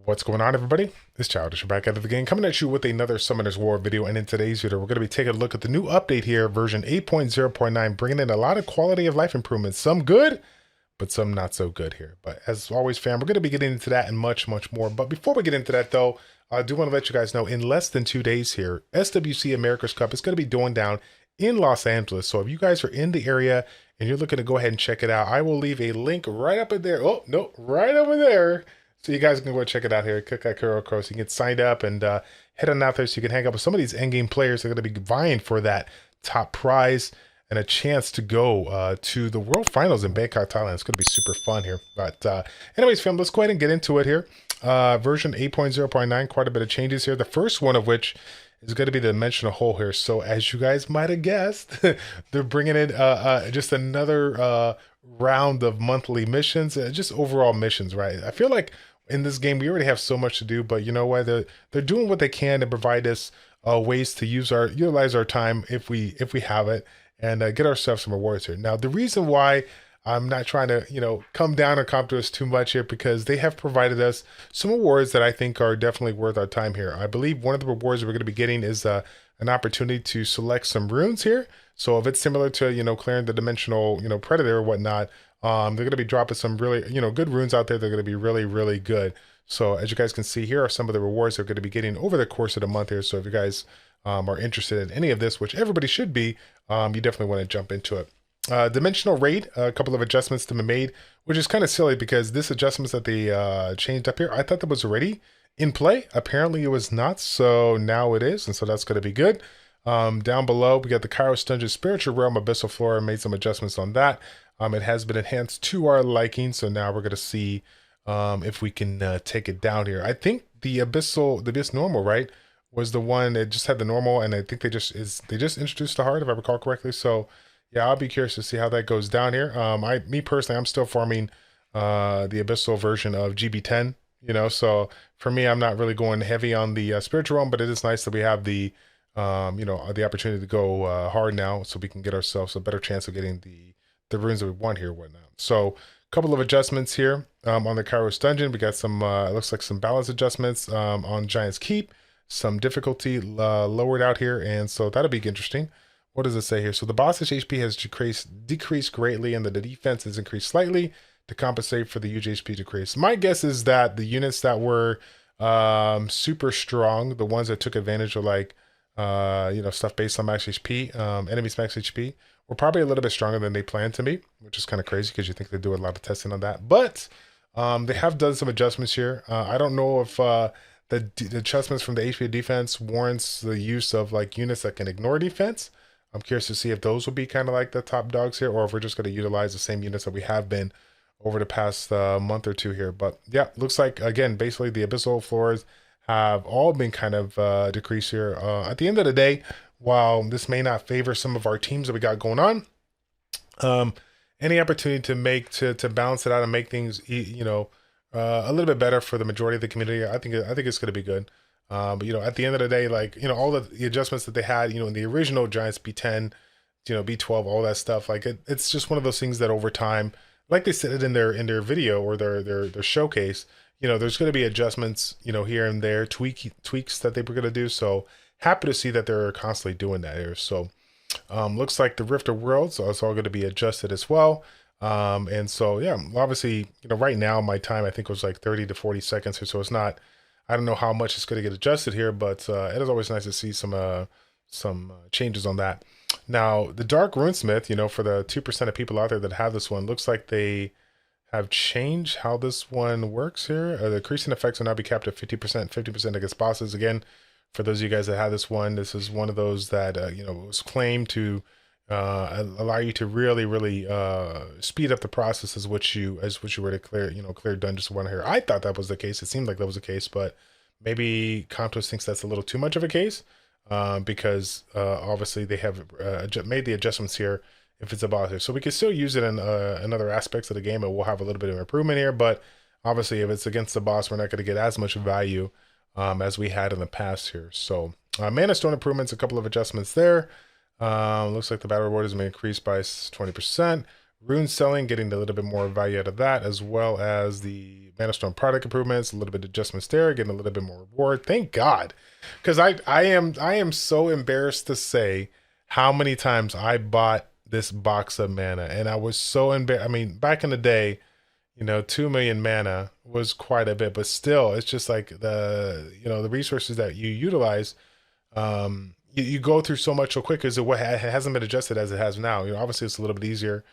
What's going on, everybody? It's Childish back out of the game, coming at you with another Summoner's War video. And in today's video, we're going to be taking a look at the new update here, version 8.0.9, bringing in a lot of quality of life improvements. Some good, but some not so good here. But as always, fam, we're going to be getting into that and much, much more. But before we get into that, though, I do want to let you guys know, in less than 2 days here, SWC America's Cup is going to be going down in Los Angeles. So if you guys are in the area and you're looking to go ahead and check it out, I will leave a link right up in there. Oh, no, right over there. So you guys can go check it out here. Click that QR code so you can get signed up and head on out there so you can hang out with some of these endgame players that are going to be vying for that top prize and a chance to go to the World Finals in Bangkok, Thailand. It's going to be super fun here. But anyways, fam, let's go ahead and get into it here. Version 8.0.9, quite a bit of changes here. The first one of which is going to be the dimensional hole here. So as you guys might have guessed, they're bringing in just another round of monthly missions, just overall missions, right? I feel like in this game we already have so much to do, but you know what, they're doing what they can to provide us ways to utilize our time if we have it, and get ourselves some rewards here. Now the reason why I'm not trying to come down or come to us too much here, because they have provided us some rewards that I think are definitely worth our time here. I believe one of the rewards we're going to be getting is an opportunity to select some runes here. So if it's similar to clearing the dimensional predator or whatnot, they're going to be dropping some really good runes out there. They're going to be really, really good. So as you guys can see, here are some of the rewards they're going to be getting over the course of the month here. So if you guys are interested in any of this, which everybody should be, you definitely want to jump into it. Dimensional raid, a couple of adjustments to be made, which is kind of silly because this adjustments that they changed up here, I thought that was already in play. Apparently it was not, so now it is, and so that's going to be good. Down below, we got the Kairos Dungeon Spiritual Realm Abyssal Flora, made some adjustments on that. It has been enhanced to our liking, so now we're going to see if we can take it down here. I think the Abyss Normal, right, was the one that just had the normal, and I think they just introduced the hard, if I recall correctly. So yeah, I'll be curious to see how that goes down here. Me personally, I'm still farming the Abyssal version of GB10, so for me, I'm not really going heavy on the spiritual realm, but it is nice that we have the the opportunity to go hard now, so we can get ourselves a better chance of getting the runes that we want here and whatnot. So a couple of adjustments here on the Kairos Dungeon. We got some it looks like some balance adjustments on Giant's Keep, some difficulty lowered out here, and so that'll be interesting. What does it say here? So the boss's HP has decreased greatly, and the defense has increased slightly to compensate for the huge HP decrease. My guess is that the units that were super strong, the ones that took advantage of like stuff based on max HP, enemies max HP, were probably a little bit stronger than they planned to be, which is kind of crazy because you think they do a lot of testing on that. But they have done some adjustments here. I don't know if the adjustments from the HP defense warrants the use of like units that can ignore defense. I'm curious to see if those will be kind of like the top dogs here, or if we're just going to utilize the same units that we have been over the past month or two here. But yeah, looks like, again, basically the abyssal floors have all been kind of decreased here. At the end of the day, while this may not favor some of our teams that we got going on, any opportunity to balance it out and make things a little bit better for the majority of the community, I think it's going to be good. But at the end of the day, like all the adjustments that they had in the original Giants B10, B12, all that stuff, like it's just one of those things that over time, like they said it in their video or their showcase, there's going to be adjustments here and there, tweaks that they were going to do. So happy to see that they're constantly doing that here. So looks like the Rift of Worlds, so it's all going to be adjusted as well. And so yeah, obviously right now my time I think was like 30 to 40 seconds here, so it's not, I don't know how much it's going to get adjusted here, but it is always nice to see some changes on that. Now, the Dark Runesmith, for the 2% of people out there that have this one, looks like they have changed how this one works here. The increasing effects will now be capped at 50% against bosses. Again, for those of you guys that have this one, this is one of those that was claimed to allow you to really, really speed up the process as what you were to clear dungeons one here. I thought that was the case. It seemed like that was the case, but maybe Comptos thinks that's a little too much of a case, because obviously they have made the adjustments here if it's a boss here. So we can still use it in other aspects of the game, and we'll have a little bit of improvement here, but obviously if it's against the boss, we're not going to get as much value as we had in the past here. So Mana Stone improvements, a couple of adjustments there. Looks like the battle reward has been increased by 20%. rune selling, getting a little bit more value out of that, as well as the Mana Storm product improvements, a little bit of adjustments there, getting a little bit more reward. Thank God, because I am so embarrassed to say how many times I bought this box of mana, and I was so embarrassed. I mean, back in the day, 2 million mana was quite a bit, but still, it's just like the resources that you utilize. You go through so much so quick because it hasn't been adjusted as it has now. Obviously it's a little bit easier,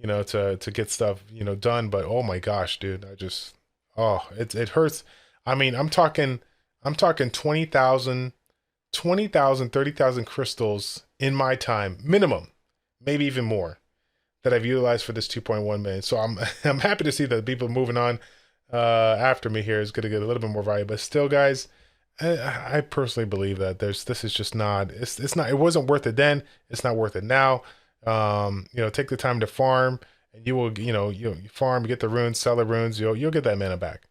to get stuff, done. But oh my gosh, dude, it hurts. I mean, I'm talking 20,000, 30,000 crystals in my time, minimum, maybe even more, that I've utilized for this 2.1 million. So I'm happy to see that people moving on after me here is going to get a little bit more value. But still, guys, I personally believe that this is just not, it's not, it wasn't worth it then. It's not worth it now. Take the time to farm, and you will, you farm, get the runes, sell the runes, you'll get that mana back.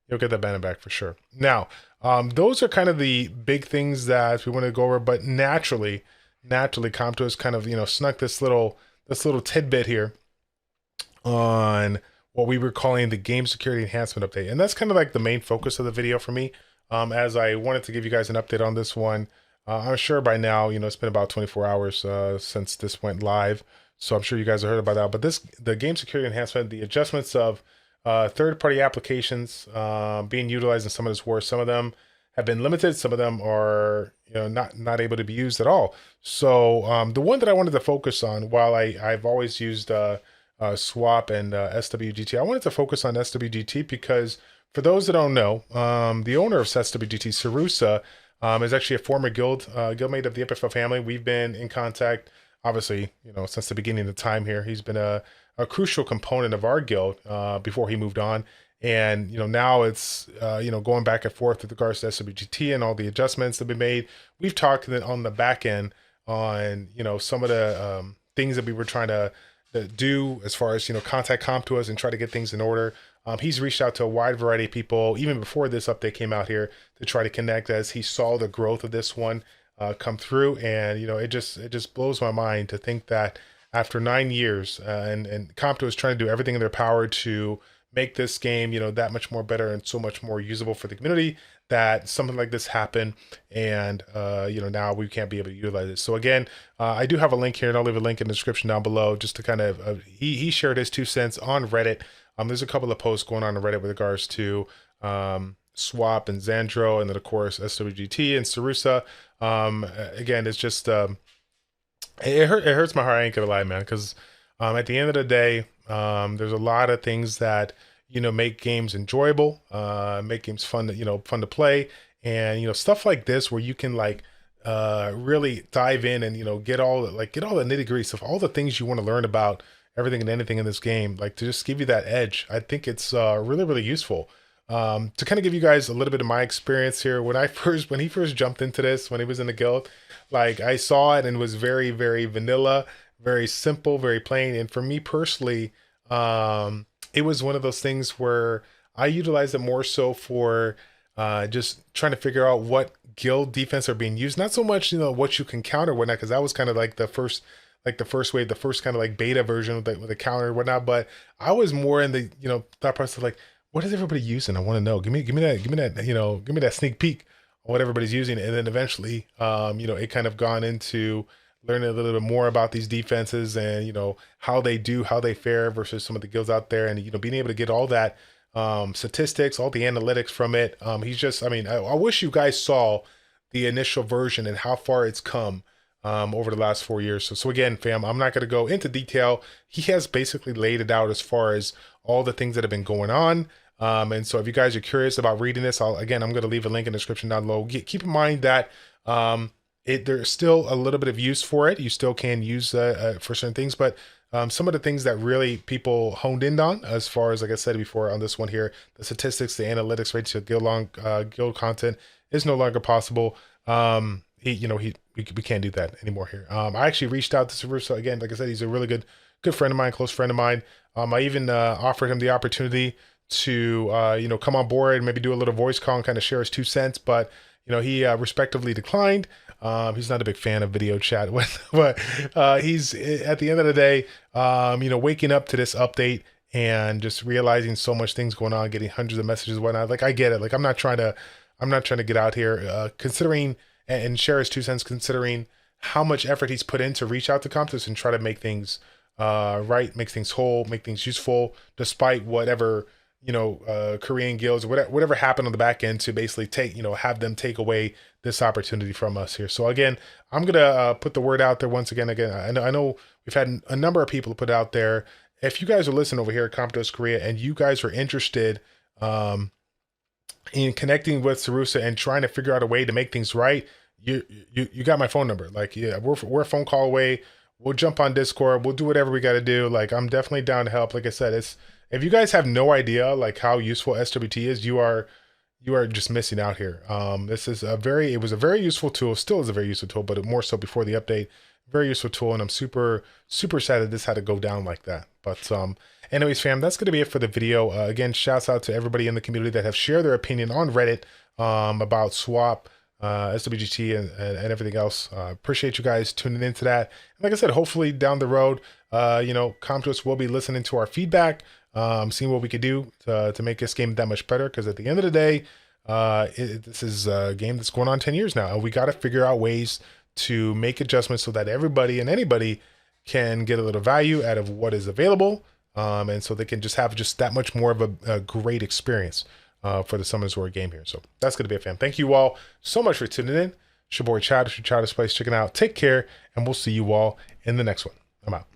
You'll get that mana back for sure. Now, those are kind of the big things that we want to go over, but naturally Compto has kind of, snuck this little tidbit here on what we were calling the game security enhancement update. And that's kind of like the main focus of the video for me. As I wanted to give you guys an update on this one. I'm sure by now, it's been about 24 hours since this went live. So I'm sure you guys have heard about that. But the game security enhancement, the adjustments of third-party applications being utilized in some of this war. Some of them have been limited. Some of them are, not able to be used at all. So the one that I wanted to focus on, while I've always used SWOP and SWGT, I wanted to focus on SWGT because, for those that don't know, the owner of SWGT, Sarusa, is actually a former guildmate of the FFL family. We've been in contact, obviously, since the beginning of the time here. He's been a crucial component of our guild before he moved on. And, now it's, going back and forth with regards to SWGT and all the adjustments that have been made. We've talked on the back end on, some of the things that we were trying to do as far as, contact comp to us and try to get things in order. He's reached out to a wide variety of people, even before this update came out here, to try to connect as he saw the growth of this one come through. And, it just blows my mind to think that after 9 years, and Compto is trying to do everything in their power to make this game, that much more better and so much more usable for the community, that something like this happened, and now we can't be able to utilize it. So again, I do have a link here, and I'll leave a link in the description down below, just to kind of he shared his 2 cents on Reddit. There's a couple of posts going on Reddit with regards to SWOP and Xandro, and then of course SWGT and Sarusa. Again, it's just it hurts my heart. I ain't gonna lie, man, because at the end of the day, there's a lot of things that make games enjoyable, make games fun to play, and stuff like this where you can really dive in and get all the nitty gritty stuff, all the things you want to learn about everything and anything in this game, to just give you that edge. I think it's really, really useful. To kind of give you guys a little bit of my experience here, when he first jumped into this, when he was in the guild, I saw it and it was very, very vanilla, very simple, very plain. And for me personally, it was one of those things where I utilized it more so for just trying to figure out what guild defense are being used, not so much what you can counter whatnot, because that was kind of the first wave, the first kind of beta version with the counter and whatnot. But I was more in the that process of what is everybody using? I want to know. Give me that sneak peek on what everybody's using. And then eventually, it kind of gone into learning a little bit more about these defenses and how they fare versus some of the guilds out there, and being able to get all that statistics, all the analytics from it. I wish you guys saw the initial version and how far it's come over the last 4 years. So again, fam, I'm not going to go into detail. He has basically laid it out as far as all the things that have been going on. And so if you guys are curious about reading this, I'm going to leave a link in the description down below. Keep in mind that there's still a little bit of use for it. You still can use for certain things, but some of the things that really people honed in on, as far as, like I said before on this one here, the statistics, the analytics right to guild content is no longer possible. We can't do that anymore here. I actually reached out to Sarusa again. Like I said, he's a really good friend of mine, close friend of mine. I even offered him the opportunity to come on board and maybe do a little voice call and kind of share his 2 cents, but he respectively declined. He's not a big fan of video chat, but he's at the end of the day, you know, waking up to this update and just realizing so much things going on, getting hundreds of messages and whatnot. Like, I get it. Like, I'm not trying to get out here, considering and share his 2 cents, considering how much effort he's put in to reach out to Comptos and try to make things right, make things whole, make things useful, despite whatever, you know, Korean guilds or whatever happened on the back end to basically take, you know, have them take away this opportunity from us here. So again, I'm gonna put the word out there once again. I know we've had a number of people put out there. If you guys are listening over here at Comptos Korea and you guys are interested in connecting with Sarusa and trying to figure out a way to make things right, you got my phone number. Like, yeah, we're a phone call away. We'll jump on Discord. We'll do whatever we got to do. Like, I'm definitely down to help. Like I said, if you guys have no idea like how useful SWT is, you are just missing out here. This is it was a very useful tool, still is a very useful tool, but more so before the update. Very useful tool, and I'm super sad that this had to go down like that. But anyways, fam, that's gonna be it for the video. Again, shouts out to everybody in the community that have shared their opinion on Reddit about SWOP, SWGT, and everything else. Appreciate you guys tuning into that. And like I said, hopefully down the road, you know, Comptos will be listening to our feedback, seeing what we could do to make this game that much better. Because at the end of the day, this is a game that's going on 10 years now, and we got to figure out ways to make adjustments so that everybody and anybody can get a little value out of what is available, and so they can just have that much more of a great experience for the Summoners War game here. So that's going to be it, fam. Thank you all so much for tuning in. It's your boy Childish, ChildishPlays, checking out. Take care, and we'll see you all in the next one. I'm out.